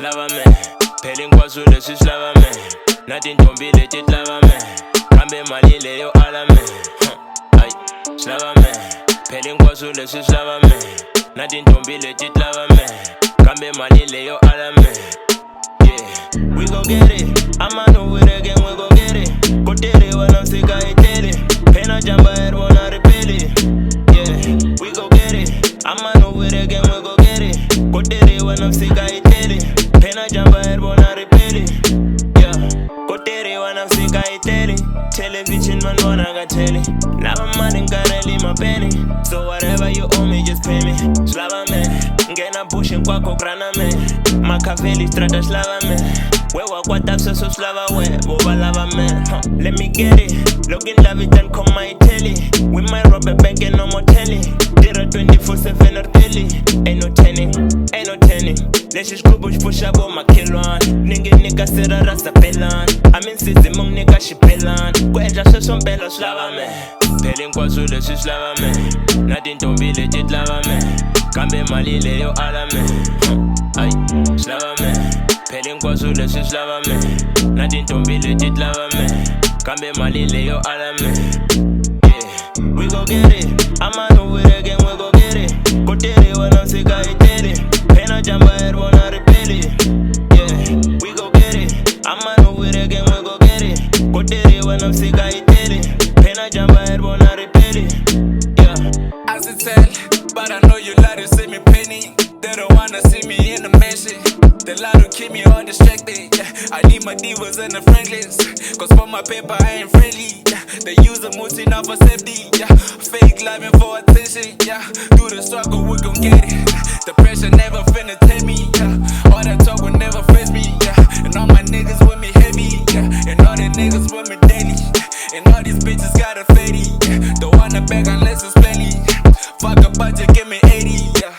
Swilava Meh, phela inkwaso lesi Swilava Meh, nathi intombi leti Swilava Meh, kambe mali leyo ala Meh, ay Swilava Meh, phela inkwaso lesi Swilava Meh, nathi intombi leti Swilava Meh, kambe mali leyo ala Meh. Yeah, we gon' get it. I'm on over there again, we gon' get it. Kotere wana msika itele, pena jamba erwana repele. Yeah, we gon' get it. I'm on over there again, we gon' get it. Kotere wana msika itele, pena jamba erwana repele. Yeah, kotere wana msika itele. Television man wanna tell it. Lava man ain't got really my penny. So whatever you owe me, just pay me. Swilava Meh, ngena pushing kwako grana Meh. Makaveli strata Swilava Meh. Wewa kwa tapsa so Swilava we, boba lava Meh. Let me get it. Login love it and come my telly. We might rob a bank and no more telly. Dira 24/7 or telly. Ain't no tenny, ain't no tenny. Let's just go push up on my kill on. Nigga sera rasta pelan. I'm in system mong nigga she pelan. Kweja so some bella Swilava Meh. Phela inkwaso lesi Swilava Meh, nathi intombi leti Swilava Meh, kambe mali leyo ala Meh. Ay Swilava Meh, phela inkwaso lesi Swilava Meh, nathi intombi leti Swilava Meh, kambe mali leyo ala Meh. Yeah, we gon' get it. I'm on over there again, we gon' get it. Kotere wana msika itele, pena jamba erwana repele. Yeah, we gon' get it. I'm on over there again, we gon' get it. Kotere wana msika itele, pena jamba erwana repele. Yeah, I should tell, but I know you like to see me penny. They don't wanna see me in the mansion. They lie to keep me all distracted. Yeah, I need my divas and the Franklins. Cause for my paper I ain't friendly. Yeah, they use the multi now for safety. Yeah, fake living for attention. Yeah, through the struggle we gon' get it. The pressure never finna take me. Yeah, all that talk will never face me. Yeah, and all my niggas with me heavy. Yeah, and all the niggas with me daily. And all these bitches got a fatty. Yeah, don't wanna beg unless it's plenty. Fuck a budget, give me 80. Yeah.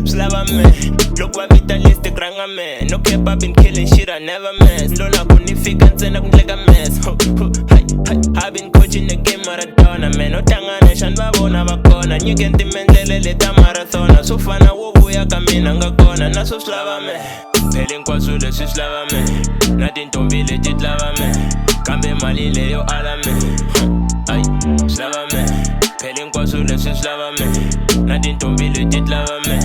Swilava Meh, look what vitalist granga Meh. No cap, I've been killing shit, I never mess. Lona kunifika ntsena kunhleka mess. I've been coaching the game Maradona man. No tanganisha nivavona vakona. Nyike ntimendlele leta marathona. Sufana wo vuya ka mina nga kona. Naso Swilava Meh, phela inkwaso lesi Swilava Meh, nathi intombi leti Swilava Meh, kambe mali leyo ala Meh. Ay Swilava Meh, phela inkwaso lesi Swilava Meh, nathi intombi leti Swilava Meh,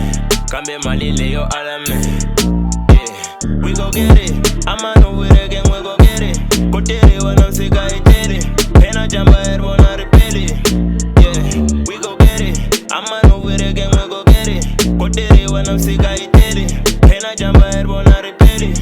kambe mali leyo ala Meh. Yeah, we gon' get it. I'm on over there again, we gon' get it. Kotere wana msika itele, pena jamba erwana repele. Yeah, we gon' get it. I'm on over there again, we gon' get it. Kotere wana msika itele, pena jamba erwana repele.